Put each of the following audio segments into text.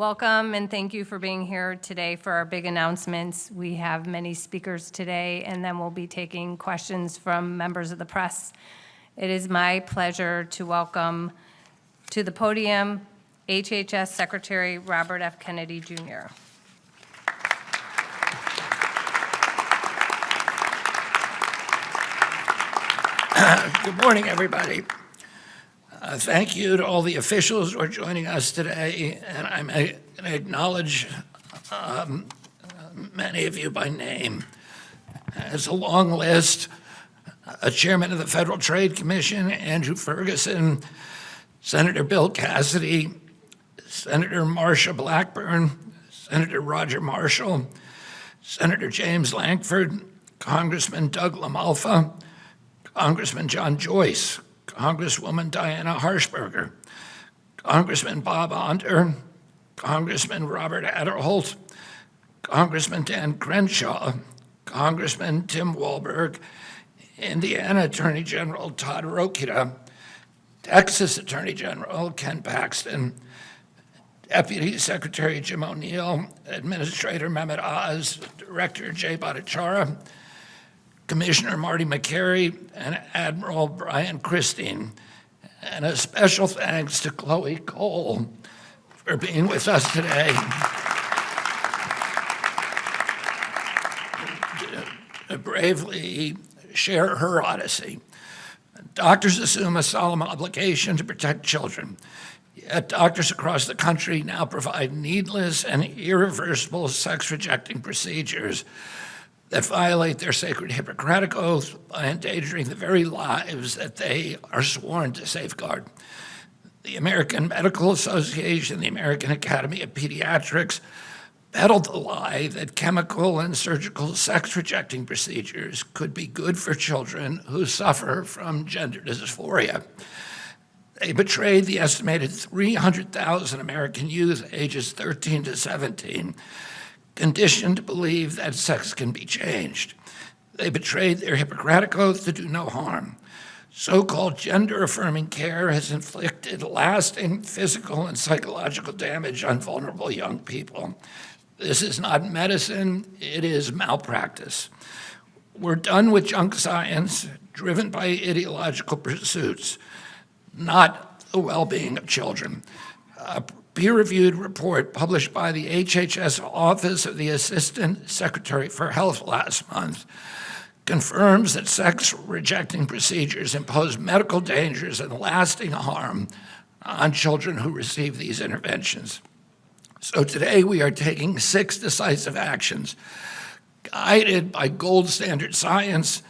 Welcome and thank you for being here today for our big announcements. We have many speakers today, and then we'll be taking questions from members of the press. It is my pleasure to welcome to the podium HHS Secretary Robert F. Kennedy, Jr. Good morning, everybody. Thank you to all the officials who are joining us today, and I'm going to acknowledge many of you by name. It's a long list. Chairman of the Federal Trade Commission, Andrew Ferguson, Senator Bill Cassidy, Senator Marsha Blackburn, Senator Roger Marshall, Senator James Lankford, Congressman Doug LaMalfa, Congressman John Joyce, Congresswoman Diana Harshberger, Congressman Bob Onder, Congressman Robert Aderholt, Congressman Dan Crenshaw, Congressman Tim Walberg, Indiana Attorney General Todd Rokita, Texas Attorney General Ken Paxton, Deputy Secretary Jim O'Neill, Administrator Mehmet Oz, Director Jay Bhattacharya, Commissioner Marty McCary, and Admiral Brian Christine. And a special thanks to Chloe Cole for being with us today to bravely share her odyssey. Doctors assume a solemn obligation to protect children, yet doctors across the country now provide needless and irreversible sex-rejecting procedures that violate their sacred Hippocratic oath by endangering the very lives that they are sworn to safeguard. The American Medical Association, the American Academy of Pediatrics, peddled the lie that chemical and surgical sex-rejecting procedures could be good for children who suffer from gender dysphoria. They betrayed the estimated 300,000 American youth ages 13 to 17, conditioned to believe that sex can be changed. They betrayed their Hippocratic oath to do no harm. So-called gender-affirming care has inflicted lasting physical and psychological damage on vulnerable young people. This is not medicine, it is malpractice. We're done with junk science driven by ideological pursuits, not the well-being of children. A peer-reviewed report published by the HHS Office of the Assistant Secretary for Health last month confirms that sex-rejecting procedures impose medical dangers and lasting harm on children who receive these interventions. So today we are taking 6 decisive actions, guided by gold standard science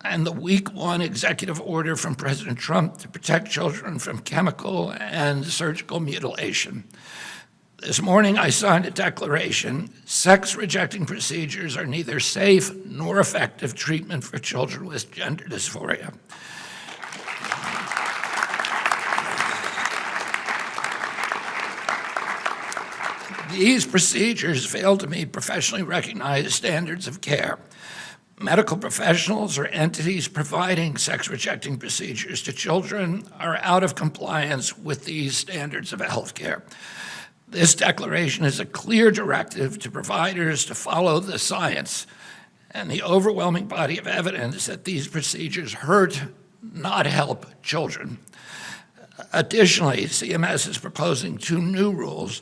and the week 1 executive order from President Trump to protect children from chemical and surgical mutilation. This morning I signed a declaration: sex-rejecting procedures are neither safe nor effective treatment for children with gender dysphoria. These procedures fail to meet professionally recognized standards of care. Medical professionals or entities providing sex-rejecting procedures to children are out of compliance with these standards of health care. This declaration is a clear directive to providers to follow the science and the overwhelming body of evidence that these procedures hurt, not help, children. Additionally, CMS is proposing 2 new rules.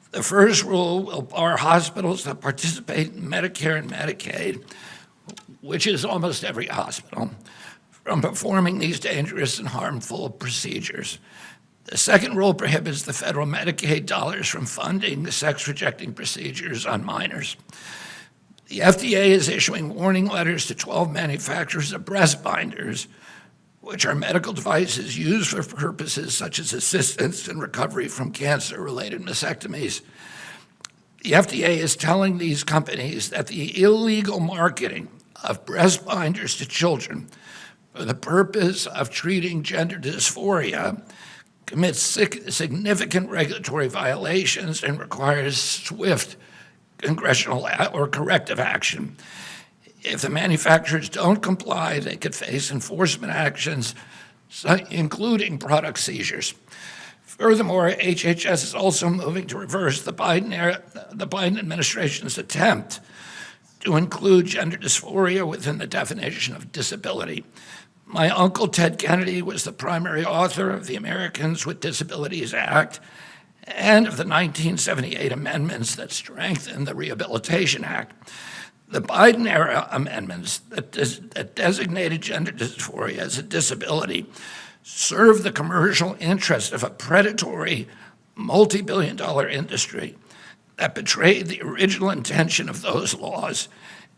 The first rule will bar hospitals that participate in Medicare and Medicaid, which is almost every hospital, from performing these dangerous and harmful procedures. The second rule prohibits the federal Medicaid dollars from funding the sex-rejecting procedures on minors. The FDA is issuing warning letters to 12 manufacturers of breast binders, which are medical devices used for purposes such as assistance in recovery from cancer-related mastectomies. The FDA is telling these companies that the illegal marketing of breast binders to children for the purpose of treating gender dysphoria commits significant regulatory violations and requires swift congressional or corrective action. If the manufacturers don't comply, they could face enforcement actions, including product seizures. Furthermore, HHS is also moving to reverse the Biden administration's attempt to include gender dysphoria within the definition of disability. My uncle, Ted Kennedy, was the primary author of the Americans with Disabilities Act and of the 1978 amendments that strengthened the Rehabilitation Act. The Biden-era amendments that designated gender dysphoria as a disability serve the commercial interest of a predatory, multi-billion-dollar industry that betrayed the original intention of those laws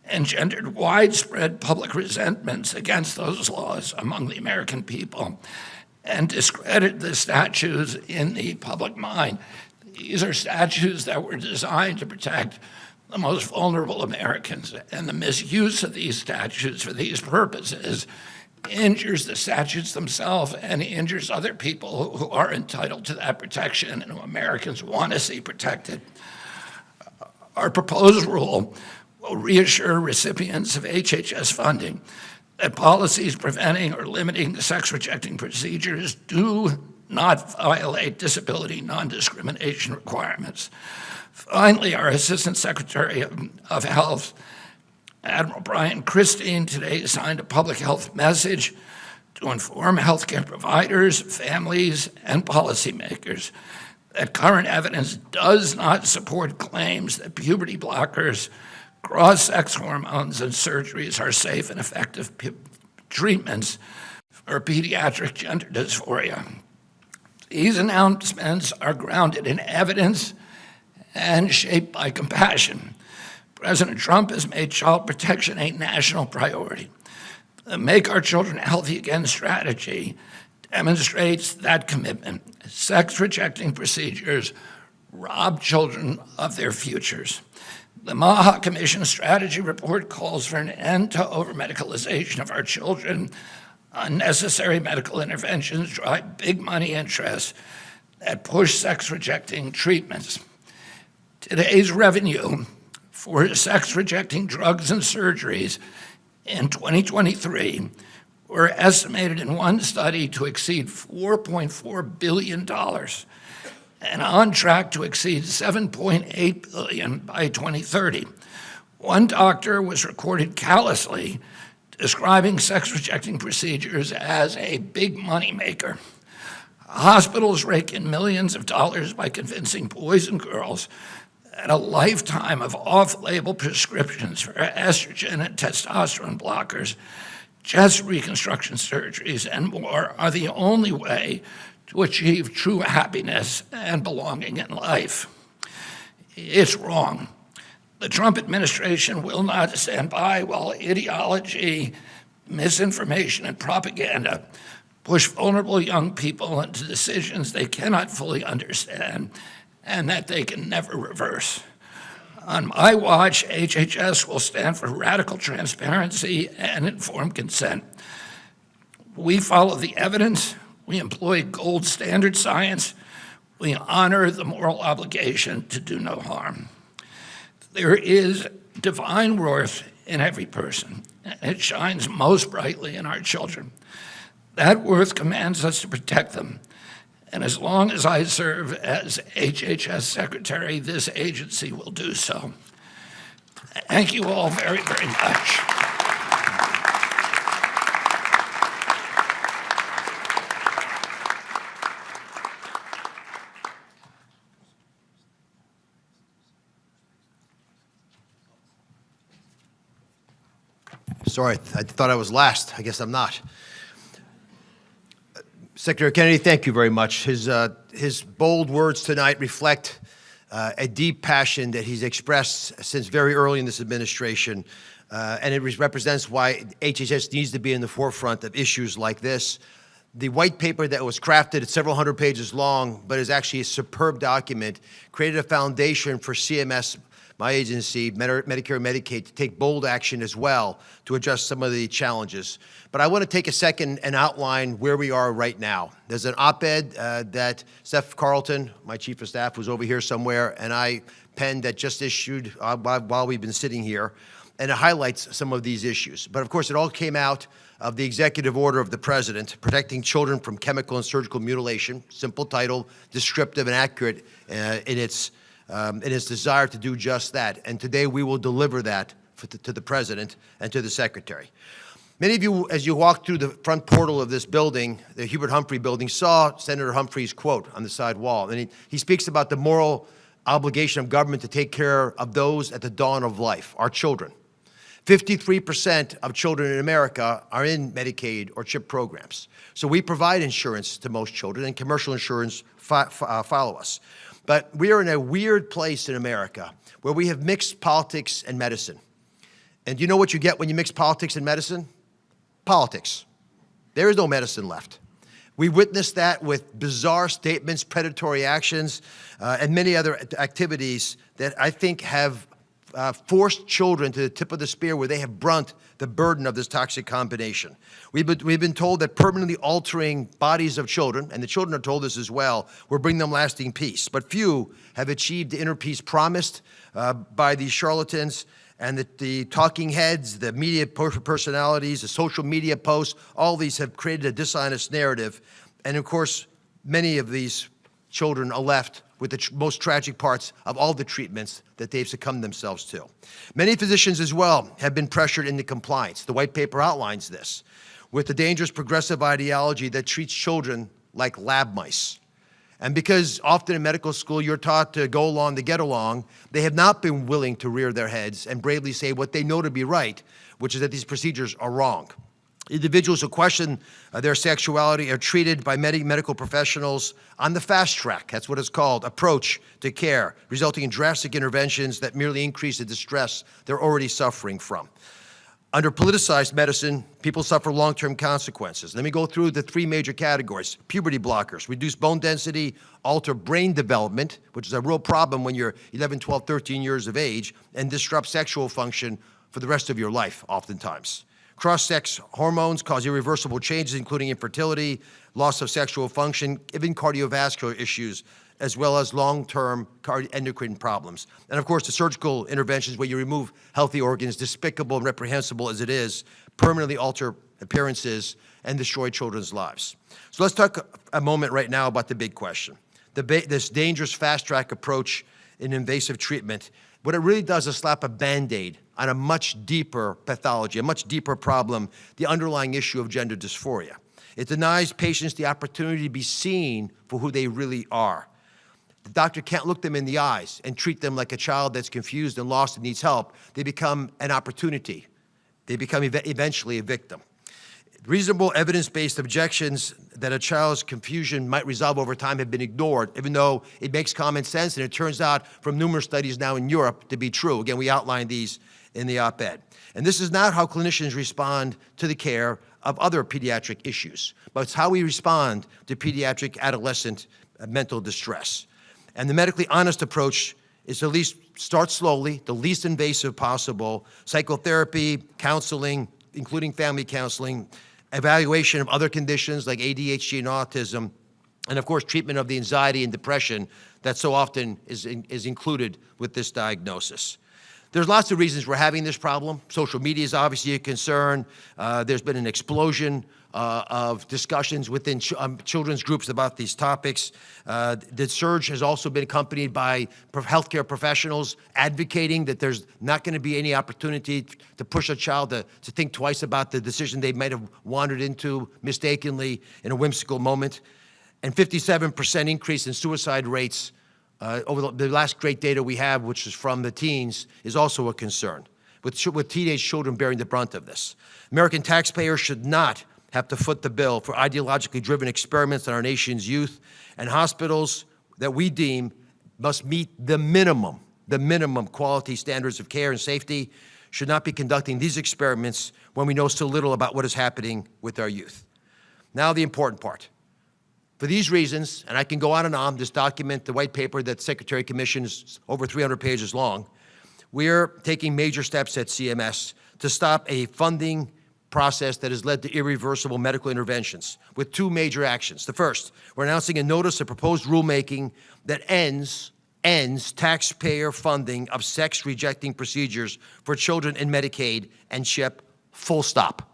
and gendered widespread public resentments against those laws among the American people and discredited the statutes in the public mind. These are statutes that were designed to protect the most vulnerable Americans, and the misuse of these statutes for these purposes injures the statutes themselves and injures other people who are entitled to that protection and who Americans want to see protected. Our proposed rule will reassure recipients of HHS funding that policies preventing or limiting the sex-rejecting procedures do not violate disability non-discrimination requirements. Finally, our Assistant Secretary of Health, Admiral Brian Christine, today signed a public health message to inform healthcare providers, families, and policymakers that current evidence does not support claims that puberty blockers, cross-sex hormones, and surgeries are safe and effective treatments for pediatric gender dysphoria. These announcements are grounded in evidence and shaped by compassion. President Trump has made child protection a national priority. The Make Our Children Healthy Again strategy demonstrates that commitment. Sex-rejecting procedures rob children of their futures. The Maha Commission strategy report calls for an end to over-medicalization of our children. Unnecessary medical interventions drive big money interests that push sex-rejecting treatments. Today's revenue for sex-rejecting drugs and surgeries in 2023 were estimated in one study to exceed $4.4 billion and on track to exceed $7.8 billion by 2030. One doctor was recorded callously describing sex-rejecting procedures as a big moneymaker. Hospitals rake in millions of dollars by convincing boys and girls that a lifetime of off-label prescriptions for estrogen and testosterone blockers, chest reconstruction surgeries, and more are the only way to achieve true happiness and belonging in life. It's wrong. The Trump administration will not stand by while ideology, misinformation, and propaganda push vulnerable young people into decisions they cannot fully understand and that they can never reverse. On my watch, HHS will stand for radical transparency and informed consent. We follow the evidence, we employ gold standard science, we honor the moral obligation to do no harm. There is divine worth in every person, and it shines most brightly in our children. That worth commands us to protect them. And as long as I serve as HHS Secretary, this agency will do so. Thank you all very, very much. Sorry, I thought I was last. I guess I'm not. Secretary Kennedy, thank you very much. His bold words tonight reflect a deep passion that he's expressed since very early in this administration, and it represents why HHS needs to be in the forefront of issues like this. The white paper that was crafted, it's several hundred pages long, but is actually a superb document, created a foundation for CMS, my agency, Medicare and Medicaid, to take bold action as well to address some of the challenges. But I want to take a second and outline where we are right now. There's an op-ed that Steph Carlton, my chief of staff, was over here somewhere, and I penned that just issued while we've been sitting here. and it highlights some of these issues. But of course, it all came out of the executive order of the president protecting children from chemical and surgical mutilation. Simple title, descriptive and accurate in its desire to do just that. And today we will deliver that to the president and to the secretary. Many of you, as you walked through the front portal of this building, the Hubert Humphrey building, saw Senator Humphrey's quote on the side wall. And he speaks about the moral obligation of government to take care of those at the dawn of life, our children. 53% of children in America are in Medicaid or CHIP programs. So we provide insurance to most children, and commercial insurance follow us. But we are in a weird place in America where we have mixed politics and medicine. And do you know what you get when you mix politics and medicine? Politics. There is no medicine left. We witnessed that with bizarre statements, predatory actions, and many other activities that I think have forced children to the tip of the spear where they have brunt the burden of this toxic combination. We've been told that permanently altering bodies of children, and the children are told this as well, will bring them lasting peace. But few have achieved the inner peace promised by these charlatans, and the talking heads, the media personalities, the social media posts, all these have created a dishonest narrative. And of course, many of these children are left with the most tragic parts of all the treatments that they've succumbed themselves to. Many physicians as well have been pressured into compliance. The white paper outlines this, with the dangerous progressive ideology that treats children like lab mice. And because often in medical school you're taught to go along to get along, they have not been willing to rear their heads and bravely say what they know to be right, which is that these procedures are wrong. Individuals who question their sexuality are treated by many medical professionals on the fast track, that's what it's called, approach to care, resulting in drastic interventions that merely increase the distress they're already suffering from. Under politicized medicine, people suffer long-term consequences. Let me go through the three major categories. Puberty blockers, reduce bone density, alter brain development, which is a real problem when you're 11, 12, 13 years of age, and disrupt sexual function for the rest of your life, oftentimes. Cross-sex hormones cause irreversible changes, including infertility, loss of sexual function, even cardiovascular issues, as well as long-term endocrine problems. And of course, the surgical interventions where you remove healthy organs, despicable and reprehensible as it is, permanently alter appearances and destroy children's lives. So let's talk a moment right now about the big question. This dangerous fast-track approach in invasive treatment, what it really does is slap a Band-Aid on a much deeper pathology, a much deeper problem, the underlying issue of gender dysphoria. It denies patients the opportunity to be seen for who they really are. The doctor can't look them in the eyes and treat them like a child that's confused and lost and needs help. They become an opportunity. They become eventually a victim. Reasonable evidence-based objections that a child's confusion might resolve over time have been ignored, even though it makes common sense, and it turns out from numerous studies now in Europe to be true. Again, we outlined these in the op-ed. And this is not how clinicians respond to the care of other pediatric issues, but it's how we respond to pediatric adolescent mental distress. And the medically honest approach is to at least start slowly, the least invasive possible, psychotherapy, counseling, including family counseling, evaluation of other conditions like ADHD and autism, and of course, treatment of the anxiety and depression that so often is included with this diagnosis. There's lots of reasons we're having this problem. Social media is obviously a concern. There's been an explosion of discussions within children's groups about these topics. The surge has also been accompanied by healthcare professionals advocating that there's not going to be any opportunity to push a child to think twice about the decision they might have wandered into mistakenly in a whimsical moment. And 57% increase in suicide rates over the last great data we have, which is from the teens, is also a concern, with teenage children bearing the brunt of this. American taxpayers should not have to foot the bill for ideologically driven experiments on our nation's youth, and hospitals that we deem must meet the minimum quality standards of care and safety should not be conducting these experiments when we know so little about what is happening with our youth. Now the important part. For these reasons, and I can go on and on, this document, the white paper that the Secretary commissioned is over 300 pages long, we're taking major steps at CMS to stop a funding process that has led to irreversible medical interventions with two major actions. The first, we're announcing a notice of proposed rulemaking that ends ends taxpayer funding of sex-rejecting procedures for children in Medicaid and CHIP, full stop.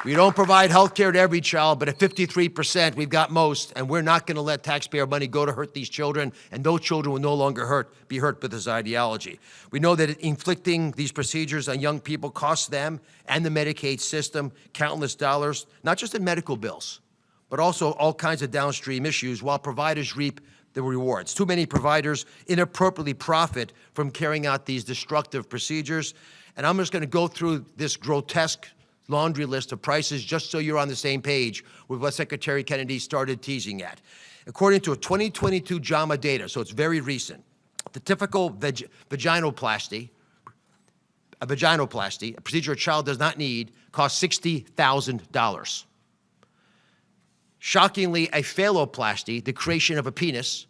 We don't provide health care to every child, but at 53%, we've got most, and we're not going to let taxpayer money go to hurt these children, and those children will no longer be hurt with this ideology. We know that inflicting these procedures on young people costs them and the Medicaid system countless dollars, not just in medical bills, but also all kinds of downstream issues, while providers reap the rewards. Too many providers inappropriately profit from carrying out these destructive procedures, and I'm just going to go through this grotesque laundry list of prices just so you're on the same page with what Secretary Kennedy started teasing at. According to a 2022 JAMA data, so it's very recent, the typical vaginoplasty, a procedure a child does not need, costs $60,000. Shockingly, a phalloplasty, the creation of a penis,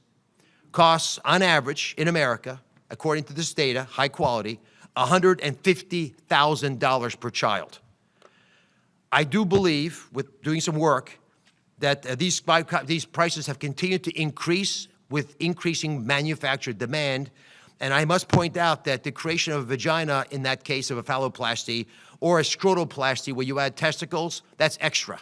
costs, on average, in America, according to this data, high quality, $150,000 per child. I do believe, with doing some work, that these prices have continued to increase with increasing manufactured demand. And I must point out that the creation of a vagina, in that case of a phalloplasty, or a scrotoplasty where you add testicles, that's extra.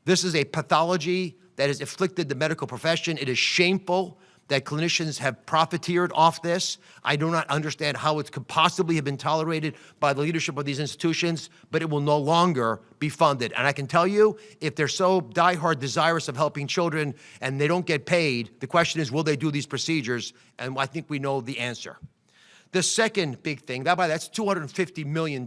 This is a pathology that has afflicted the medical profession. It is shameful that clinicians have profiteered off this. I do not understand how it could possibly have been tolerated by the leadership of these institutions, but it will no longer be funded. And I can tell you, if they're so diehard desirous of helping children and they don't get paid, the question is, will they do these procedures? And I think we know the answer. The second big thing, that's $250 million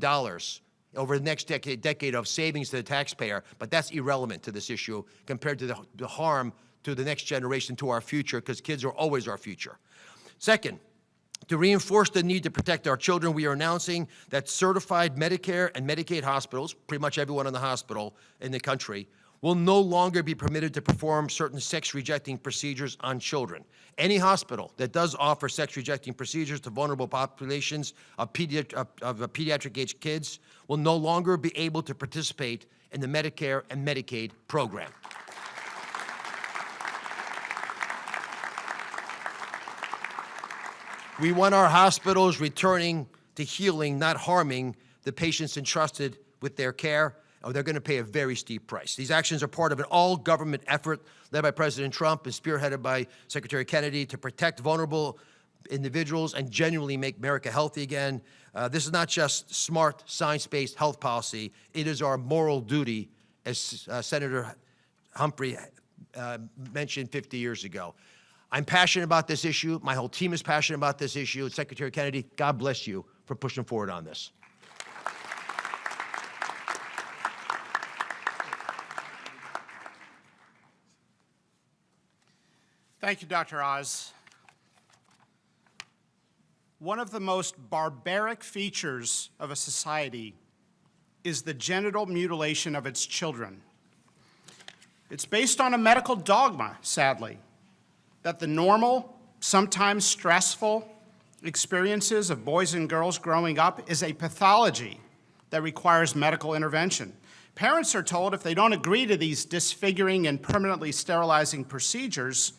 over the next decade of savings to the taxpayer, but that's irrelevant to this issue compared to the harm to the next generation, to our future, because kids are always our future. Second, to reinforce the need to protect our children, we are announcing that certified Medicare and Medicaid hospitals, pretty much everyone in the hospital in the country, will no longer be permitted to perform certain sex-rejecting procedures on children. Any hospital that does offer sex-rejecting procedures to vulnerable populations of pediatric-age kids will no longer be able to participate in the Medicare and Medicaid program. We want our hospitals returning to healing, not harming the patients entrusted with their care, or they're going to pay a very steep price. These actions are part of an all-government effort led by President Trump and spearheaded by Secretary Kennedy to protect vulnerable individuals and genuinely make America healthy again. This is not just smart, science-based health policy. It is our moral duty, as Senator Humphrey mentioned 50 years ago. I'm passionate about this issue. My whole team is passionate about this issue. Secretary Kennedy, God bless you for pushing forward on this. Thank you, Dr. Oz. One of the most barbaric features of a society is the genital mutilation of its children. It's based on a medical dogma, sadly, that the normal, sometimes stressful experiences of boys and girls growing up is a pathology that requires medical intervention. Parents are told if they don't agree to these disfiguring and permanently sterilizing procedures,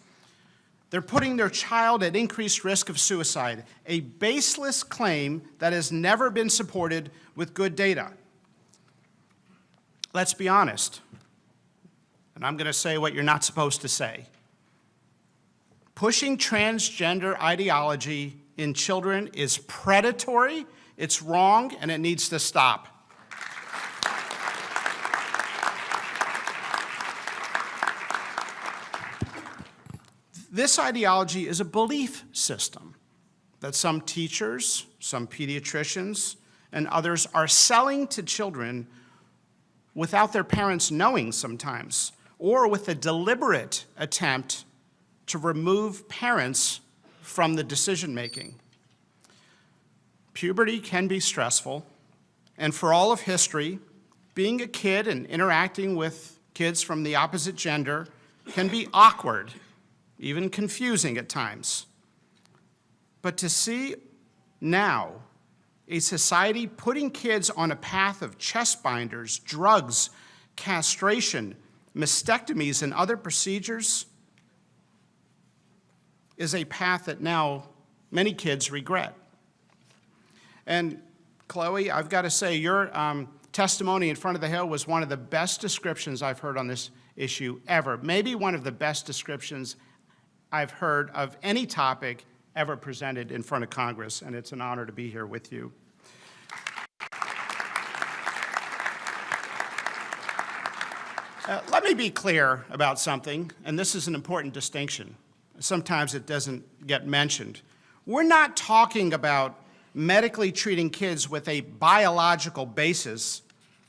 they're putting their child at increased risk of suicide, a baseless claim that has never been supported with good data. Let's be honest, and I'm going to say what you're not supposed to say. Pushing transgender ideology in children is predatory, it's wrong, and it needs to stop. This ideology is a belief system that some teachers, some pediatricians, and others are selling to children without their parents knowing sometimes, or with a deliberate attempt to remove parents from the decision-making. Puberty can be stressful, and for all of history, being a kid and interacting with kids from the opposite gender can be awkward, even confusing at times. But to see now a society putting kids on a path of chest binders, drugs, castration, mastectomies, and other procedures is a path that now many kids regret. And Chloe, I've got to say, your testimony in front of the Hill was one of the best descriptions I've heard on this issue ever. Maybe one of the best descriptions I've heard of any topic ever presented in front of Congress, and it's an honor to be here with you. Let me be clear about something, and this is an important distinction. Sometimes it doesn't get mentioned. We're not talking about medically treating kids with a biological basis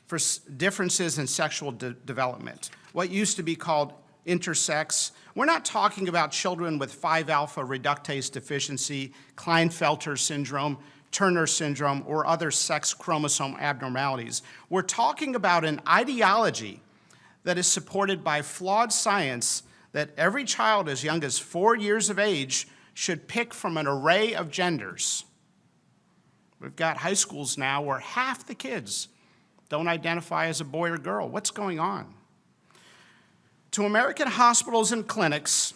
for differences in sexual development, what used to be called intersex. We're not talking about children with 5-alpha reductase deficiency, Klinefelter syndrome, Turner syndrome, or other sex chromosome abnormalities. We're talking about an ideology that is supported by flawed science that every child as young as 4 years of age should pick from an array of genders. We've got high schools now where half the kids don't identify as a boy or girl. What's going on? To American hospitals and clinics,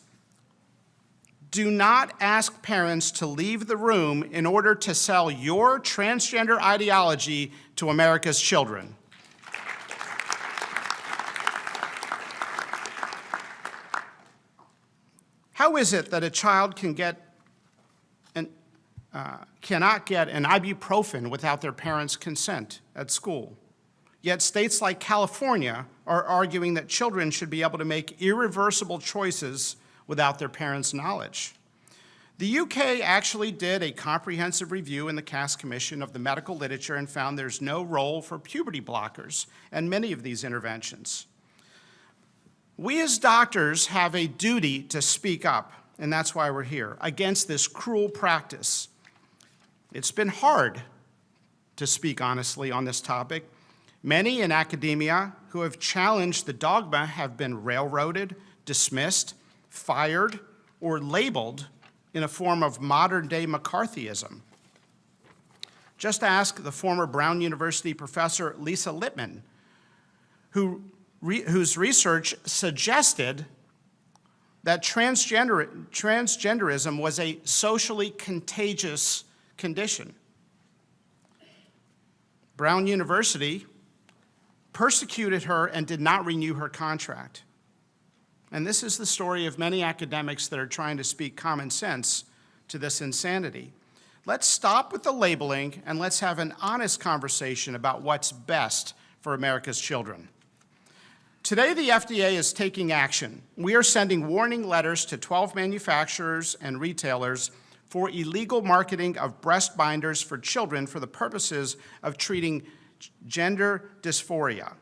do not ask parents to leave the room in order to sell your transgender ideology to America's children. How is it that a child cannot get an ibuprofen without their parents' consent at school? Yet states like California are arguing that children should be able to make irreversible choices without their parents' knowledge. The UK actually did a comprehensive review in the Cass Commission of the medical literature and found there's no role for puberty blockers in many of these interventions. We as doctors have a duty to speak up, and that's why we're here, against this cruel practice. It's been hard to speak honestly on this topic. Many in academia who have challenged the dogma have been railroaded, dismissed, fired, or labeled in a form of modern-day McCarthyism. Just ask the former Brown University professor Lisa Lippman, whose research suggested that transgenderism was a socially contagious condition. Brown University persecuted her and did not renew her contract. And this is the story of many academics that are trying to speak common sense to this insanity. Let's stop with the labeling and let's have an honest conversation about what's best for America's children. Today, the FDA is taking action. We are sending warning letters to 12 manufacturers and retailers for illegal marketing of breast binders for children for the purposes of treating gender dysphoria.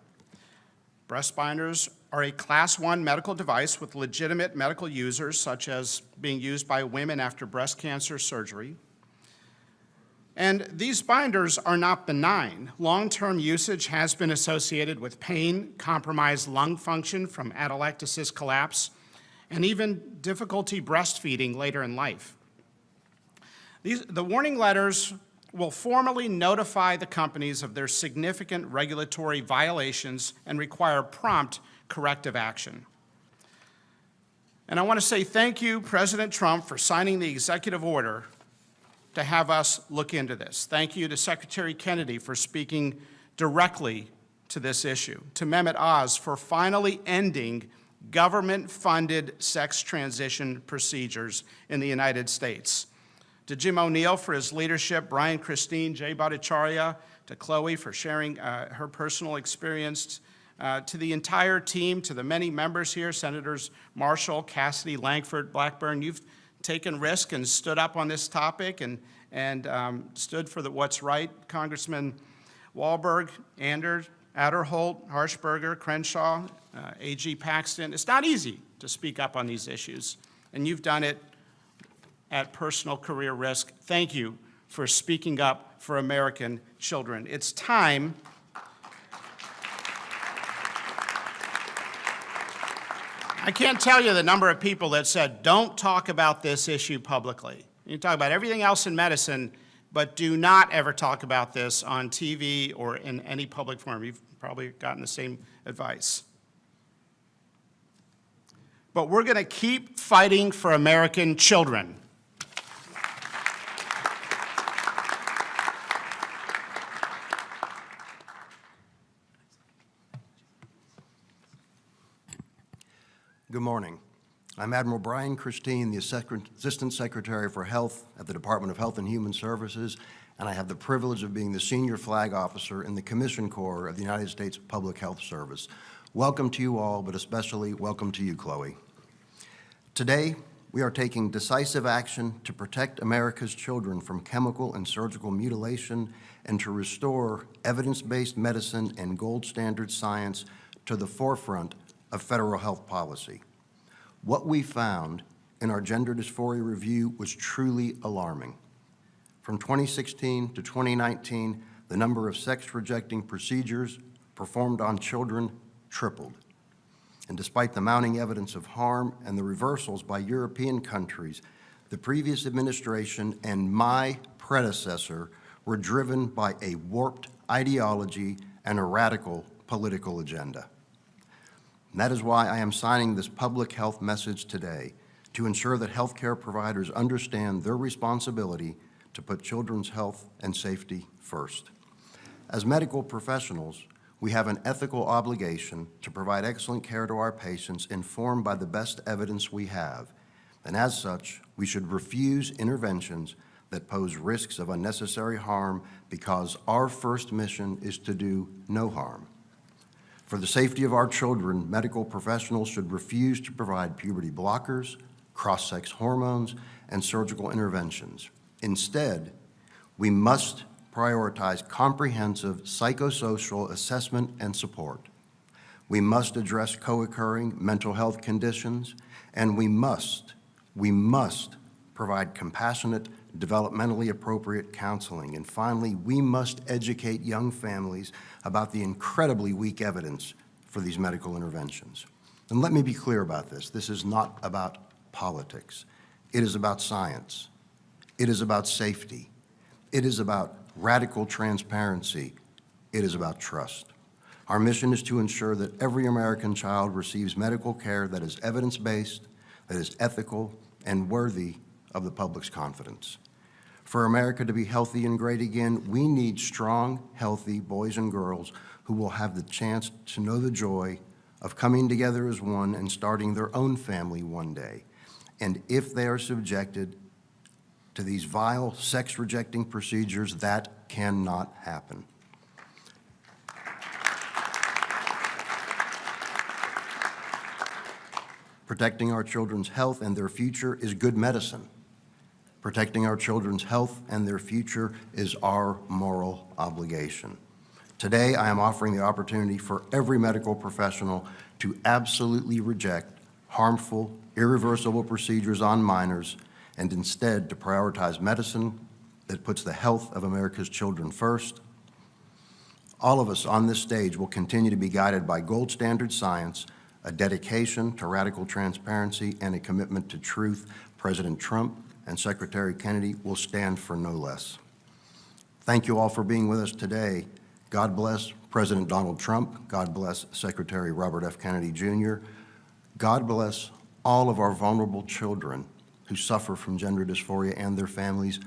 Breast binders are a Class 1 medical device with legitimate medical users, such as being used by women after breast cancer surgery. And these binders are not benign. Long-term usage has been associated with pain, compromised lung function from atelectasis collapse, and even difficulty breastfeeding later in life. The warning letters will formally notify the companies of their significant regulatory violations and require prompt corrective action. And I want to say thank you, President Trump, for signing the executive order to have us look into this. Thank you to Secretary Kennedy for speaking directly to this issue, to Mehmet Oz for finally ending government-funded sex transition procedures in the United States, to Jim O'Neill for his leadership, Brian Christine, Jay Bhattacharya, to Chloe for sharing her personal experience, to the entire team, to the many members here, Senators Marshall, Cassidy, Langford, Blackburn. You've taken risk and stood up on this topic and stood for what's right. Congressman Wahlberg, Adderholt, Harshberger, Crenshaw, AG Paxton. It's not easy to speak up on these issues, and you've done it at personal career risk. Thank you for speaking up for American children. It's time I can't tell you the number of people that said, don't talk about this issue publicly. You talk about everything else in medicine, but do not ever talk about this on TV or in any public forum. You've probably gotten the same advice. But we're going to keep fighting for American children. Good morning. I'm Admiral Brian Christine, the Assistant Secretary for Health at the Department of Health and Human Services, and I have the privilege of being the Senior Flag Officer in the Commission Corps of the United States Public Health Service. Welcome to you all, but especially welcome to you, Chloe. Today, we are taking decisive action to protect America's children from chemical and surgical mutilation and to restore evidence-based medicine and gold standard science to the forefront of federal health policy. What we found in our gender dysphoria review was truly alarming. From 2016 to 2019, the number of sex-rejecting procedures performed on children tripled. And despite the mounting evidence of harm and the reversals by European countries, the previous administration and my predecessor were driven by a warped ideology and a radical political agenda. And that is why I am signing this public health message today, to ensure that healthcare providers understand their responsibility to put children's health and safety first. As medical professionals, we have an ethical obligation to provide excellent care to our patients informed by the best evidence we have. And as such, we should refuse interventions that pose risks of unnecessary harm because our first mission is to do no harm. For the safety of our children, medical professionals should refuse to provide puberty blockers, cross-sex hormones, and surgical interventions. Instead, we must prioritize comprehensive psychosocial assessment and support. We must address co-occurring mental health conditions, and we must provide compassionate, developmentally appropriate counseling. And finally, we must educate young families about the incredibly weak evidence for these medical interventions. And let me be clear about this. This is not about politics. It is about science. It is about safety. It is about radical transparency. It is about trust. Our mission is to ensure that every American child receives medical care that is evidence-based, that is ethical, and worthy of the public's confidence. For America to be healthy and great again, we need strong, healthy boys and girls who will have the chance to know the joy of coming together as one and starting their own family one day. And if they are subjected to these vile sex-rejecting procedures, that cannot happen. Protecting our children's health and their future is good medicine. Protecting our children's health and their future is our moral obligation. Today, I am offering the opportunity for every medical professional to absolutely reject harmful, irreversible procedures on minors and instead to prioritize medicine that puts the health of America's children first. All of us on this stage will continue to be guided by gold standard science, a dedication to radical transparency, and a commitment to truth. President Trump and Secretary Kennedy will stand for no less. Thank you all for being with us today. God bless President Donald Trump. God bless Secretary Robert F. Kennedy, Jr. God bless all of our vulnerable children who suffer from gender dysphoria and their families.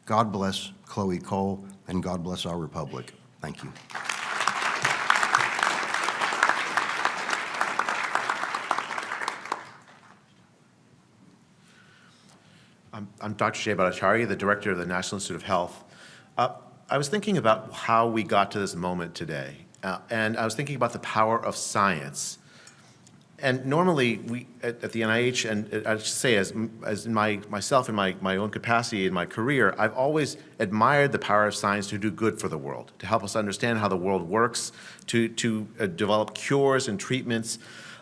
God bless Chloe Cole, and God bless our republic. Thank you. I'm Dr. Jay Bhattacharya, the Director of the National Institute of Health. I was thinking about how we got to this moment today, and I was thinking about the power of science. And normally, we at the NIH, and I should say, as in myself in my own capacity in my career, I've always admired the power of science to do good for the world, to help us understand how the world works, to develop cures and treatments.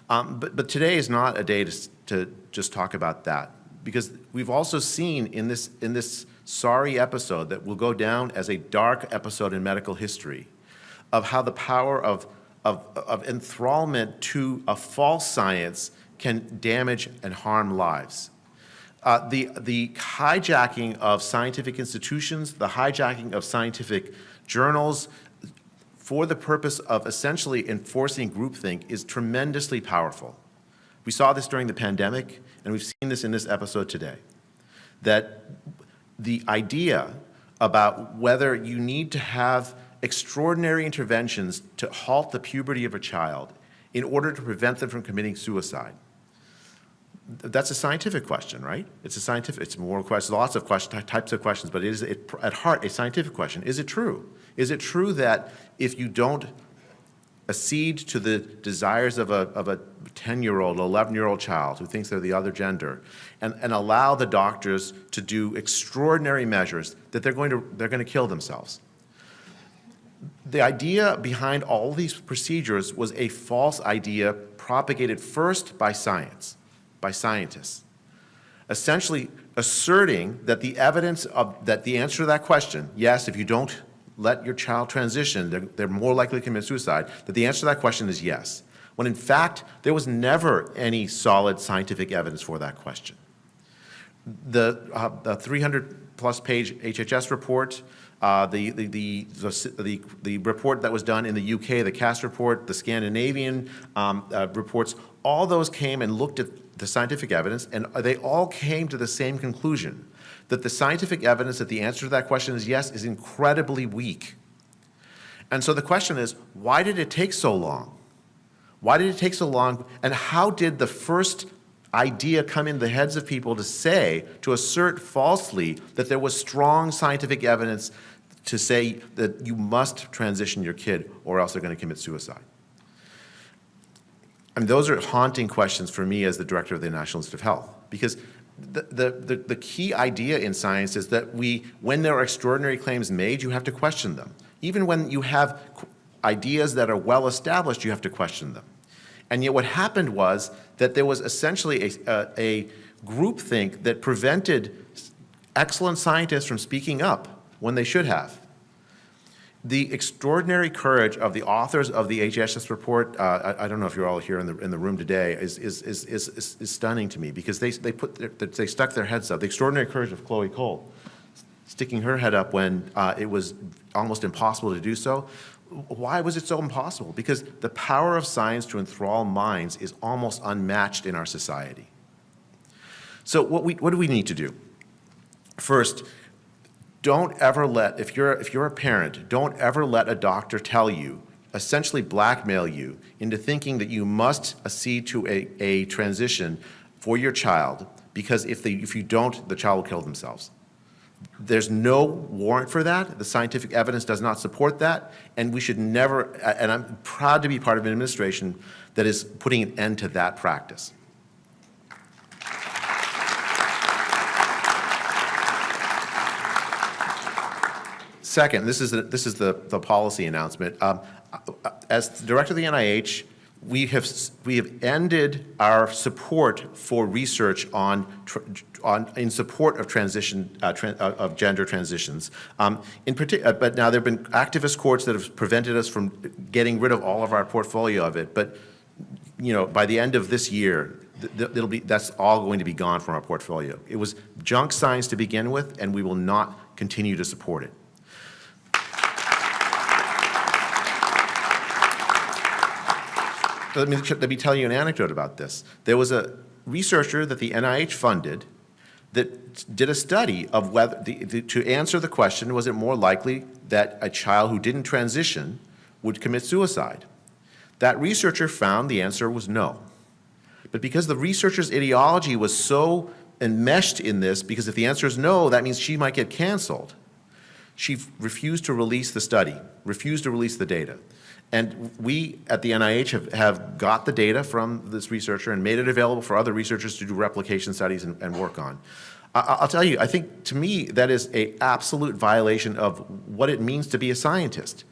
But today is not a day to just talk about that, because we've also seen in this sorry episode that will go down as a dark episode in medical history of how the power of enthrallment to a false science can damage and harm lives. The hijacking of scientific institutions, the hijacking of scientific journals for the purpose of essentially enforcing groupthink is tremendously powerful. We saw this during the pandemic, and we've seen this in this episode today, that the idea about whether you need to have extraordinary interventions to halt the puberty of a child in order to prevent them from committing suicide. That's a scientific question, right? It's a moral question, lots of types of questions, but it is at heart a scientific question. Is it true? Is it true that if you don't accede to the desires of a 10-year-old, 11-year-old child who thinks they're the other gender, and allow the doctors to do extraordinary measures, that they're going to kill themselves? The idea behind all these procedures was a false idea propagated first by science, by scientists, essentially asserting that the evidence that the answer to that question, yes, if you don't let your child transition, they're more likely to commit suicide, that the answer to that question is yes, when in fact there was never any solid scientific evidence for that question. The 300-plus page HHS report, the report that was done in the UK, the CAST report, the Scandinavian reports, all those came and looked at the scientific evidence, and they all came to the same conclusion, that the scientific evidence that the answer to that question is yes is incredibly weak. And so the question is, why did it take so long? Why did it take so long, and how did the first idea come in the heads of people to assert falsely that there was strong scientific evidence to say that you must transition your kid or else they're going to commit suicide? I mean, those are haunting questions for me as the director of the National Institute of Health, because the key idea in science is that when there are extraordinary claims made, you have to question them. Even when you have ideas that are well established, you have to question them. And yet what happened was that there was essentially a groupthink that prevented excellent scientists from speaking up when they should have. The extraordinary courage of the authors of the HHS report, I don't know if you're all here in the room today, is stunning to me, because they stuck their heads up. The extraordinary courage of Chloe Cole, sticking her head up when it was almost impossible to do so. Why was it so impossible? Because the power of science to enthrall minds is almost unmatched in our society. So what do we need to do? First, don't ever let, if you're a parent, don't ever let a doctor tell you, essentially blackmail you into thinking that you must accede to a transition for your child, because if you don't, the child will kill themselves. There's no warrant for that. The scientific evidence does not support that, and we should never, and I'm proud to be part of an administration that is putting an end to that practice. Second, this is the policy announcement. As the director of the NIH, we have ended our support for research in support of of gender transitions. But now there have been activist courts that have prevented us from getting rid of all of our portfolio of it. But by the end of this year, that's all going to be gone from our portfolio. It was junk science to begin with, and we will not continue to support it. Let me tell you an anecdote about this. There was a researcher that the NIH funded that did a study of whether, to answer the question, was it more likely that a child who didn't transition would commit suicide? That researcher found the answer was no. But because the researcher's ideology was so enmeshed in this, because if the answer is no, that means she might get canceled, she refused to release the study, refused to release the data. And we at the NIH have got the data from this researcher and made it available for other researchers to do replication studies and work on. I'll tell you, I think to me that is an absolute violation of what it means to be a scientist.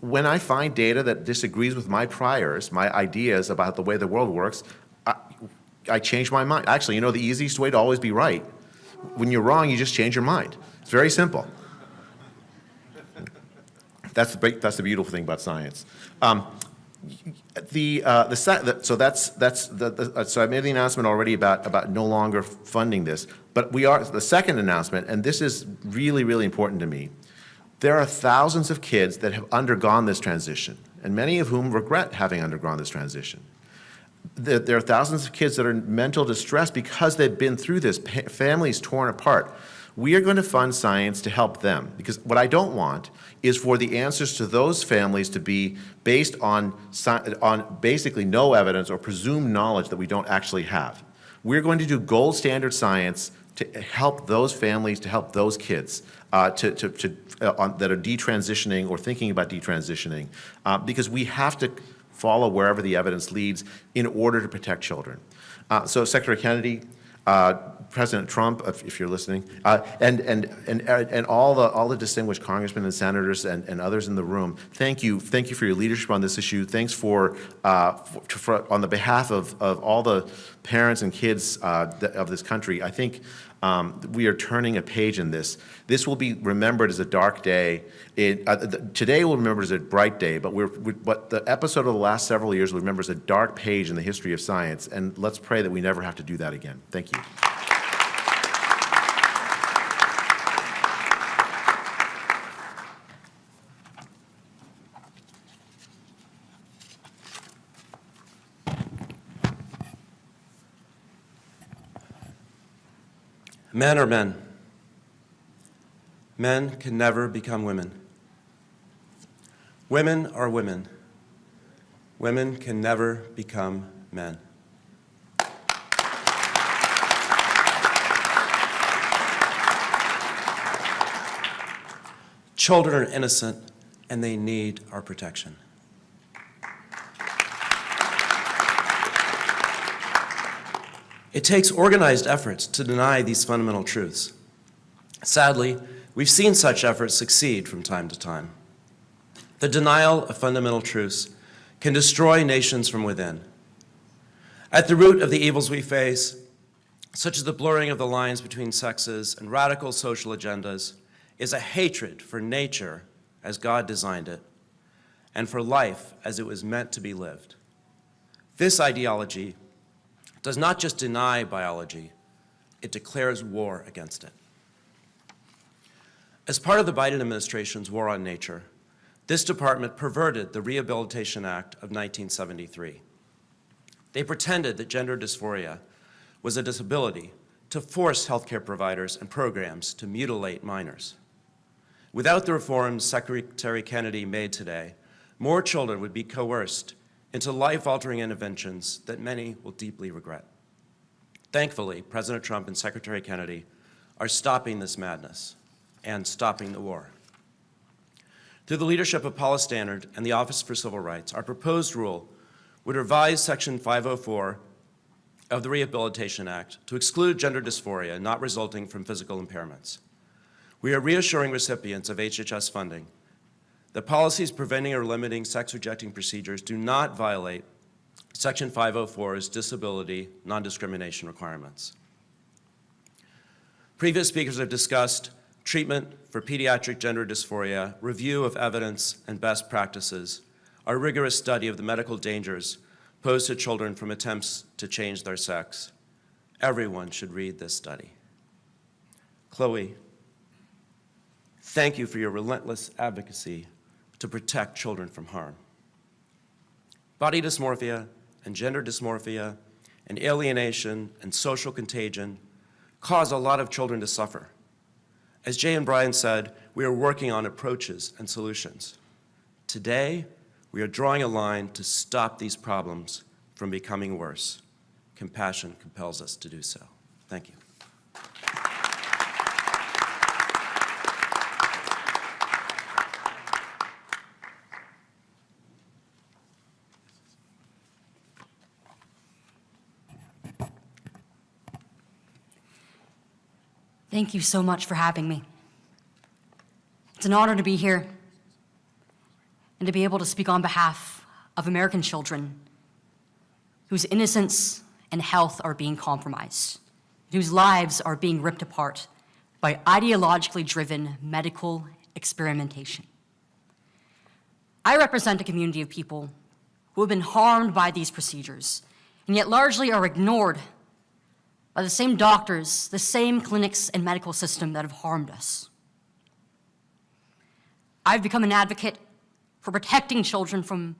When I find data that disagrees with my priors, my ideas about the way the world works, I change my mind. Actually, the easiest way to always be right, when you're wrong, you just change your mind. It's very simple. That's the beautiful thing about science. So I made the announcement already about no longer funding this, but But the second announcement, and this is really, really important to me, there are thousands of kids that have undergone this transition, and many of whom regret having undergone this transition. There are thousands of kids that are in mental distress because they've been through this, families torn apart. We are going to fund science to help them, because what I don't want is for the answers to those families to be based on basically no evidence or presumed knowledge that we don't actually have. We're going to do gold standard science to help those families, to help those kids that are detransitioning or thinking about detransitioning, because we have to follow wherever the evidence leads in order to protect children. So Secretary Kennedy, President Trump, if you're listening, and all the distinguished congressmen and senators and others in the room, thank you for your leadership on this issue. Thanks for on the behalf of all the parents and kids of this country. I think we are turning a page in this. This will be remembered as a dark day. Today we'll remember as a bright day, but the episode of the last several years will remember as a dark page in the history of science, and let's pray that we never have to do that again. Thank you. Men are men. Men can never become women. Women are women. Women can never become men. Children are innocent, and they need our protection. It takes organized efforts to deny these fundamental truths. Sadly, we've seen such efforts succeed from time to time. The denial of fundamental truths can destroy nations from within. At the root of the evils we face, such as the blurring of the lines between sexes and radical social agendas, is a hatred for nature as God designed it, and for life as it was meant to be lived. This ideology does not just deny biology, it declares war against it. As part of the Biden administration's war on nature, this department perverted the Rehabilitation Act of 1973. They pretended that gender dysphoria was a disability to force healthcare providers and programs to mutilate minors. Without the reforms Secretary Kennedy made today, more children would be coerced into life-altering interventions that many will deeply regret. Thankfully, President Trump and Secretary Kennedy are stopping this madness and stopping the war. Through the leadership of Paula Stannard and the Office for Civil Rights, our proposed rule would revise Section 504 of the Rehabilitation Act to exclude gender dysphoria not resulting from physical impairments. We are reassuring recipients of HHS funding that policies preventing or limiting sex-rejecting procedures do not violate Section 504's disability non-discrimination requirements. Previous speakers have discussed treatment for pediatric gender dysphoria, review of evidence and best practices, our rigorous study of the medical dangers posed to children from attempts to change their sex. Everyone should read this study. Chloe, thank you for your relentless advocacy to protect children from harm. Body dysmorphia and gender dysmorphia and alienation and social contagion cause a lot of children to suffer. As Jay and Brian said, we are working on approaches and solutions. Today, we are drawing a line to stop these problems from becoming worse. Compassion compels us to do so. Thank you. Thank you so much for having me. It's an honor to be here and to be able to speak on behalf of American children whose innocence and health are being compromised, whose lives are being ripped apart by ideologically driven medical experimentation. I represent a community of people who have been harmed by these procedures and yet largely are ignored by the same doctors, the same clinics and medical system that have harmed us. I've become an advocate for protecting children from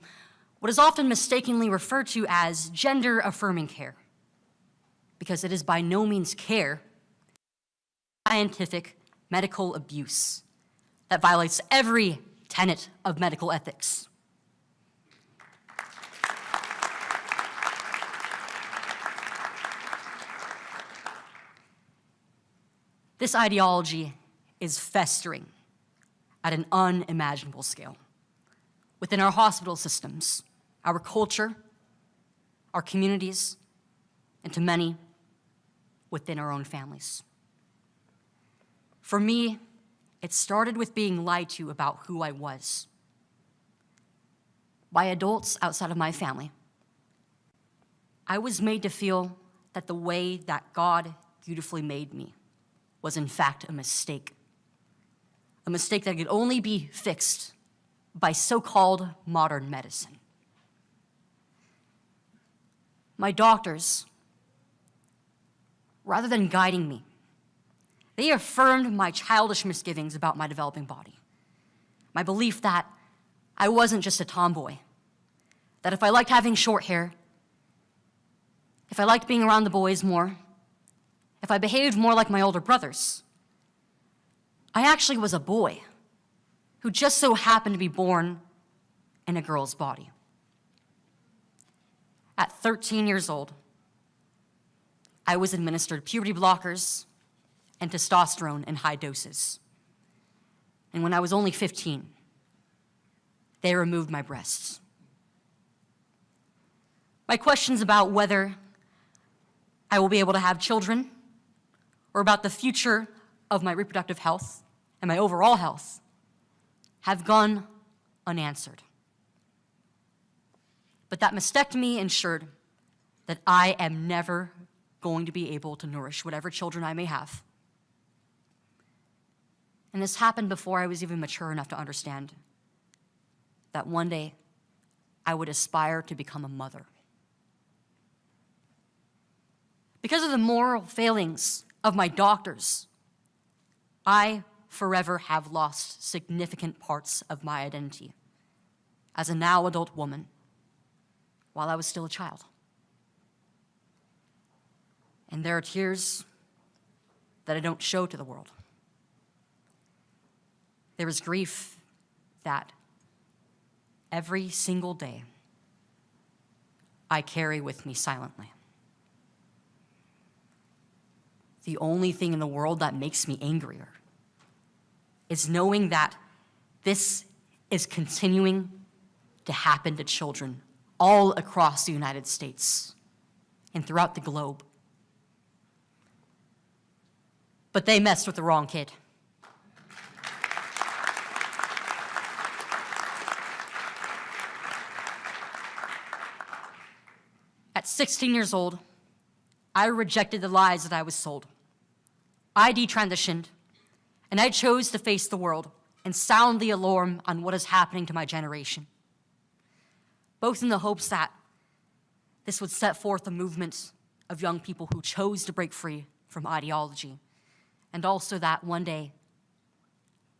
what is often mistakenly referred to as gender-affirming care, because it is by no means care, scientific medical abuse that violates every tenet of medical ethics. This ideology is festering at an unimaginable scale within our hospital systems, our culture, our communities, and to many within our own families. For me, it started with being lied to about who I was by adults outside of my family. I was made to feel that the way that God beautifully made me was in fact a mistake that could only be fixed by so-called modern medicine. My doctors, rather than guiding me, they affirmed my childish misgivings about my developing body. My belief that I wasn't just a tomboy, that if I liked having short hair, if I liked being around the boys more, if I behaved more like my older brothers, I actually was a boy who just so happened to be born in a girl's body. At 13 years old, I was administered puberty blockers and testosterone in high doses. And when I was only 15, they removed my breasts. My questions about whether I will be able to have children or about the future of my reproductive health and my overall health have gone unanswered. But that mastectomy ensured that I am never going to be able to nourish whatever children I may have. And this happened before I was even mature enough to understand that one day I would aspire to become a mother. Because of the moral failings of my doctors, I forever have lost significant parts of my identity as a now adult woman while I was still a child. And there are tears that I don't show to the world. There is grief that every single day I carry with me silently. The only thing in the world that makes me angrier is knowing that this is continuing to happen to children all across the United States and throughout the globe. But they messed with the wrong kid. At 16 years old, I rejected the lies that I was sold. I detransitioned, and I chose to face the world and sound the alarm on what is happening to my generation, both in the hopes that this would set forth a movement of young people who chose to break free from ideology, and also that one day,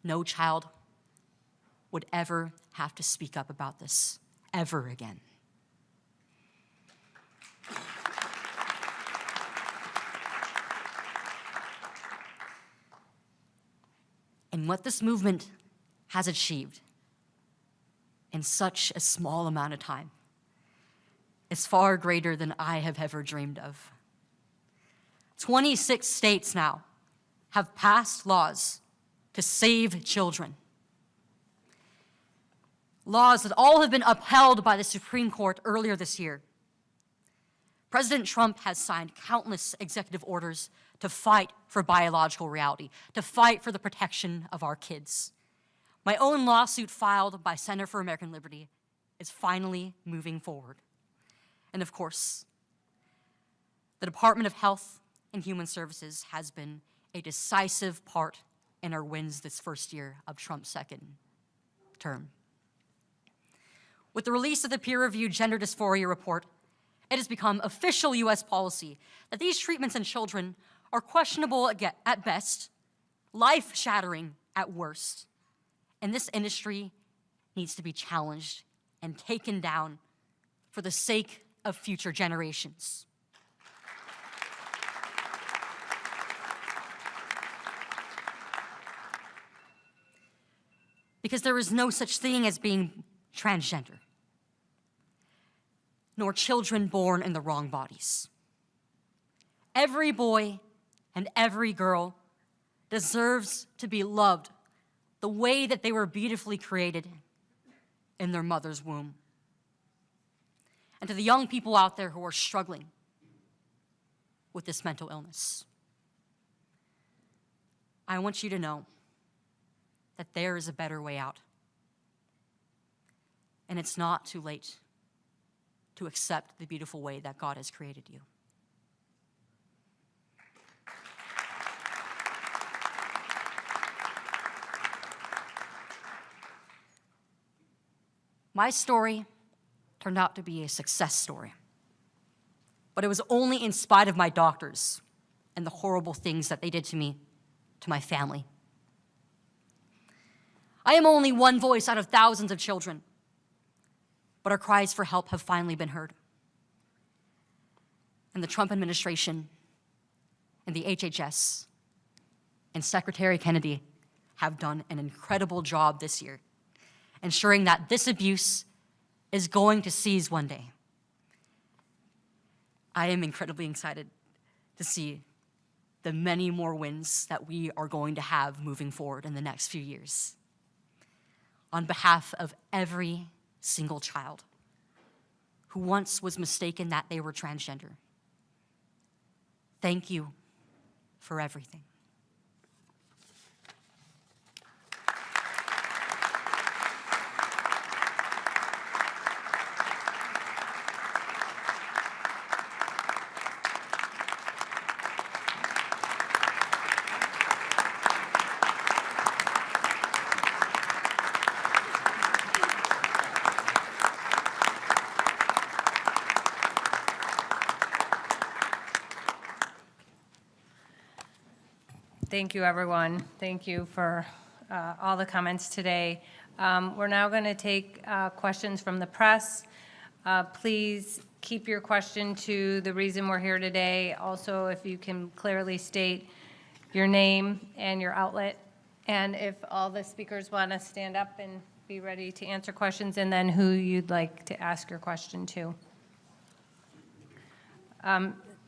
no child would ever have to speak up about this ever again. And what this movement has achieved in such a small amount of time is far greater than I have ever dreamed of. 26 states now have passed laws to save children. Laws that all have been upheld by the Supreme Court earlier this year. President Trump has signed countless executive orders to fight for biological reality, to fight for the protection of our kids. My own lawsuit filed by Center for American Liberty is finally moving forward. And of course, the Department of Health and Human Services has been a decisive part in our wins this first year of Trump's second term. With the release of the peer-reviewed gender dysphoria report it has become official U.S. policy that these treatments in children are questionable at best, life-shattering at worst. And this industry needs to be challenged and taken down for the sake of future generations. Because there is no such thing as being transgender, nor children born in the wrong bodies. Every boy and every girl deserves to be loved the way that they were beautifully created in their mother's womb. And to the young people out there who are struggling with this mental illness, I want you to know that there is a better way out. And it's not too late to accept the beautiful way that God has created you. My story turned out to be a success story, but it was only in spite of my doctors and the horrible things that they did to me, to my family. I am only one voice out of thousands of children, but our cries for help have finally been heard. And the Trump administration and the HHS and Secretary Kennedy have done an incredible job this year, ensuring that this abuse is going to cease one day. I am incredibly excited to see the many more wins that we are going to have moving forward in the next few years. On behalf of every single child who once was mistaken that they were transgender, thank you for everything. Thank you, everyone. Thank you for all the comments today. We're now going to take questions from the press. Please keep your question to the reason we're here today. Also, if you can clearly state your name and your outlet, and if all the speakers want to stand up and be ready to answer questions, and then who you'd like to ask your question to.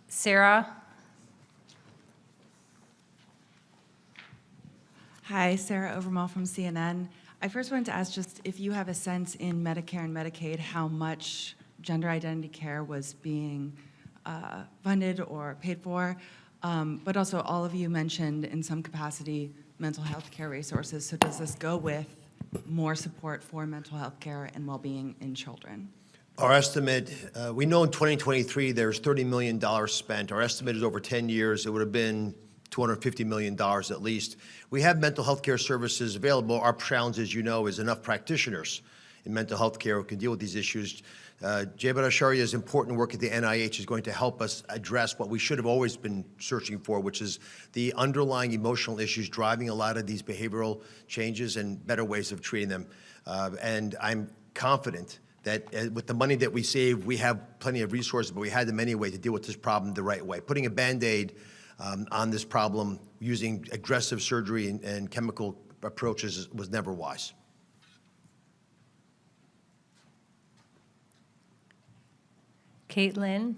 Sarah? Hi, Sarah Overmall from CNN. I first wanted to ask just if you have a sense in Medicare and Medicaid how much gender identity care was being funded or paid for, but also all of you mentioned in some capacity mental health care resources. So does this go with more support for mental health care and well-being in children? Our estimate, we know in 2023 there's $30 million spent. Our estimate is over 10 years. It would have been $250 million at least. We have mental health care services available. Our challenge, as you know, is enough practitioners in mental health care who can deal with these issues. Jay Bhattacharya's important work at the NIH is going to help us address what we should have always been searching for, which is the underlying emotional issues driving a lot of these behavioral changes and better ways of treating them. And I'm confident that with the money that we save, we have plenty of resources, but we had them anyway to deal with this problem the right way. Putting a Band-Aid on this problem using aggressive surgery and chemical approaches was never wise. Caitlin?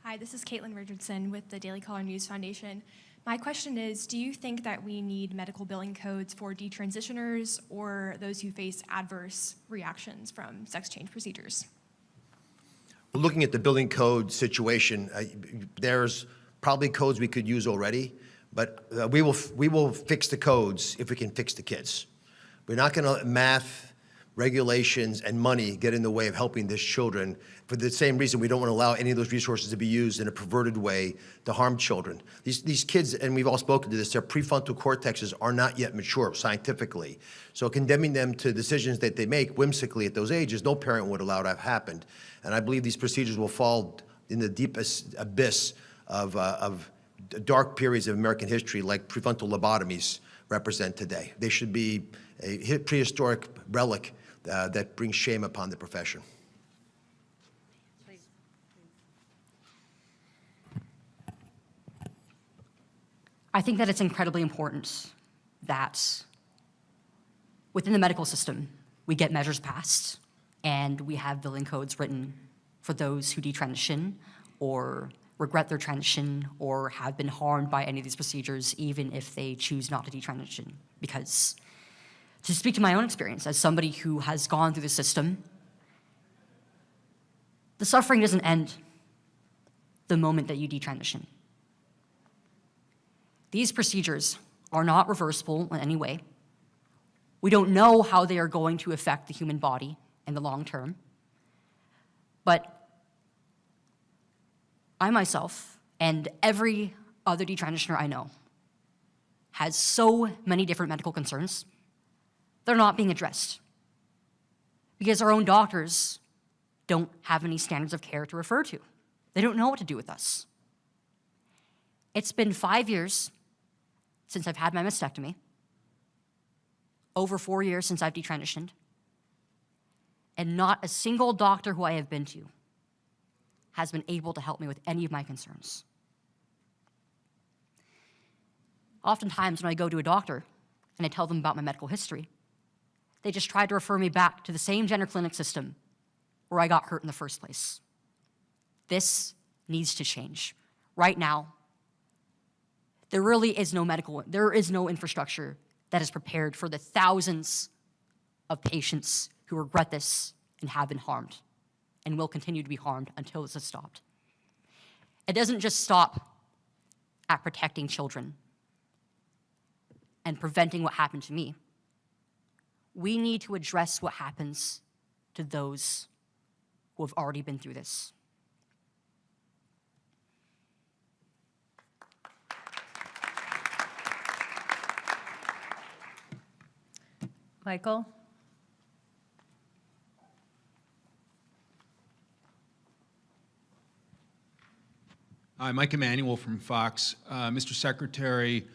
Hi, this is Caitlin Richardson with the Daily Caller News Foundation. My question is, do you think that we need medical billing codes for detransitioners or those who face adverse reactions from sex change procedures? We're looking at the billing code situation. There's probably codes we could use already, but we will fix the codes if we can fix the kids. We're not going to math regulations and money get in the way of helping these children. For the same reason, we don't want to allow any of those resources to be used in a perverted way to harm children. These kids, and we've all spoken to this, their prefrontal cortexes are not yet mature scientifically. So condemning them to decisions that they make whimsically at those ages, no parent would allow to have happened. And I believe these procedures will fall in the deepest abyss of dark periods of American history like prefrontal lobotomies represent today. They should be a prehistoric relic that brings shame upon the profession. I think that it's incredibly important that within the medical system, we get measures passed and we have billing codes written for those who detransition or regret their transition or have been harmed by any of these procedures, even if they choose not to detransition. Because to speak to my own experience as somebody who has gone through the system, the suffering doesn't end the moment that you detransition. These procedures are not reversible in any way. We don't know how they are going to affect the human body in the long term. But I myself and every other detransitioner I know has so many different medical concerns. They're not being addressed because our own doctors don't have any standards of care to refer to. They don't know what to do with us. It's been 5 years since I've had my mastectomy, over 4 years since I've detransitioned, and not a single doctor who I have been to has been able to help me with any of my concerns. Oftentimes when I go to a doctor and I tell them about my medical history, they just try to refer me back to the same gender clinic system where I got hurt in the first place. This needs to change. Right now, there is no infrastructure that is prepared for the thousands of patients who regret this and have been harmed and will continue to be harmed until this is stopped. It doesn't just stop at protecting children and preventing what happened to me. We need to address what happens to those who have already been through this. Michael? Hi, Mike Emanuel from Fox. Mr. Secretary,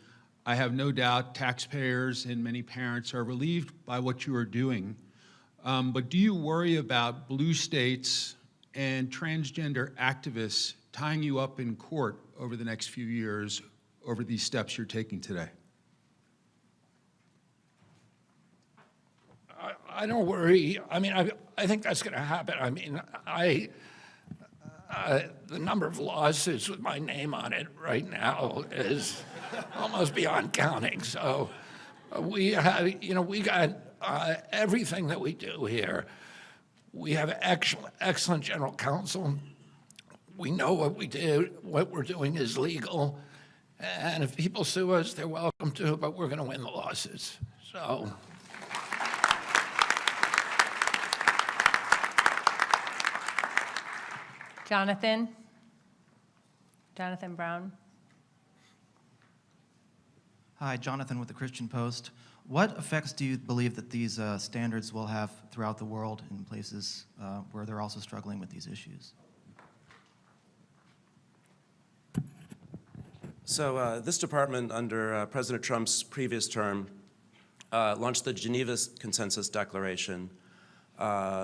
I have no doubt taxpayers and many parents are relieved by what you are doing. But do you worry about blue states and transgender activists tying you up in court over the next few years over these steps you're taking today? I don't worry. I mean, I think that's going to happen. I mean, the number of lawsuits with my name on it right now is almost beyond counting. So we have, we got everything that we do here. We have excellent general counsel. We know what we do, what we're doing is legal. And if people sue us, they're welcome to, but we're going to win the lawsuits. So. Jonathan Brown. Hi, Jonathan with the Christian Post. What effects do you believe that these standards will have throughout the world in places where they're also struggling with these issues? So this department under President Trump's previous term launched the Geneva Consensus Declaration,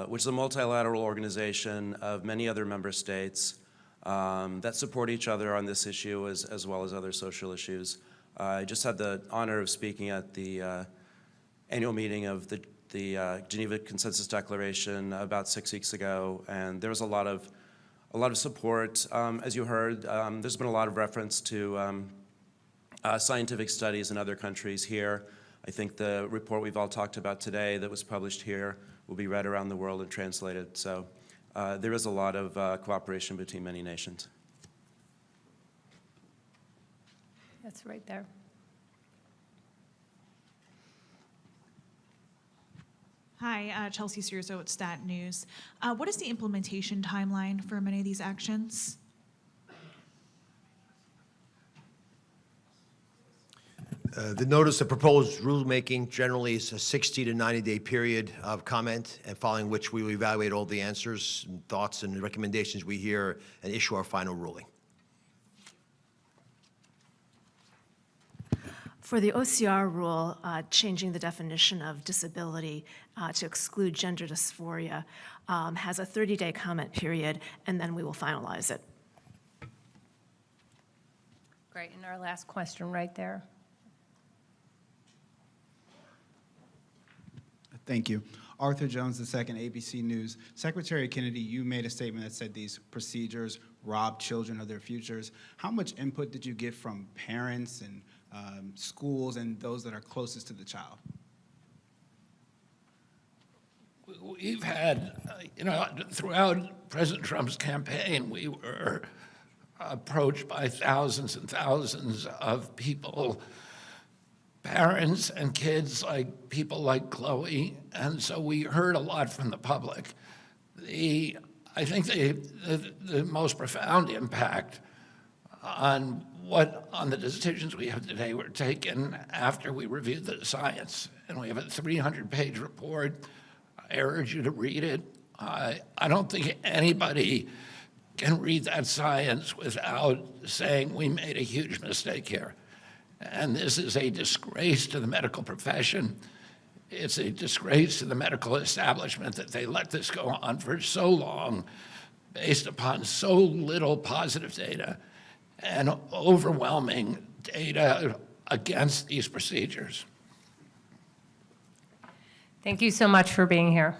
which is a multilateral organization of many other member states that support each other on this issue as well as other social issues. I just had the honor of speaking at the annual meeting of the Geneva Consensus Declaration about 6 weeks ago, and there was a lot of support. As you heard, there's been a lot of reference to scientific studies in other countries here. I think the report we've all talked about today that was published here will be read around the world and translated. So there is a lot of cooperation between many nations. That's right there. Hi, Chelsea Sturzo at Stat News. What is the implementation timeline for many of these actions? The notice of proposed rulemaking generally is a 60 to 90-day period of comment, and following which we will evaluate all the answers, and thoughts, and recommendations we hear and issue our final ruling. For the OCR rule, changing the definition of disability to exclude gender dysphoria has a 30-day comment period, and then we will finalize it. Great, and our last question right there. Thank you. Arthur Jones, II, ABC News. Secretary Kennedy, you made a statement that said these procedures rob children of their futures. How much input did you get from parents and schools and those that are closest to the child? We've had, throughout President Trump's campaign, we were approached by thousands and thousands of people, parents and kids, like people like Chloe, and so we heard a lot from the public. I think the most profound impact on the decisions we have today were taken after we reviewed the science, and we have a 300-page report. I urge you to read it. I don't think anybody can read that science without saying we made a huge mistake here. And this is a disgrace to the medical profession. It's a disgrace to the medical establishment that they let this go on for so long based upon so little positive data and overwhelming data against these procedures. Thank you so much for being here.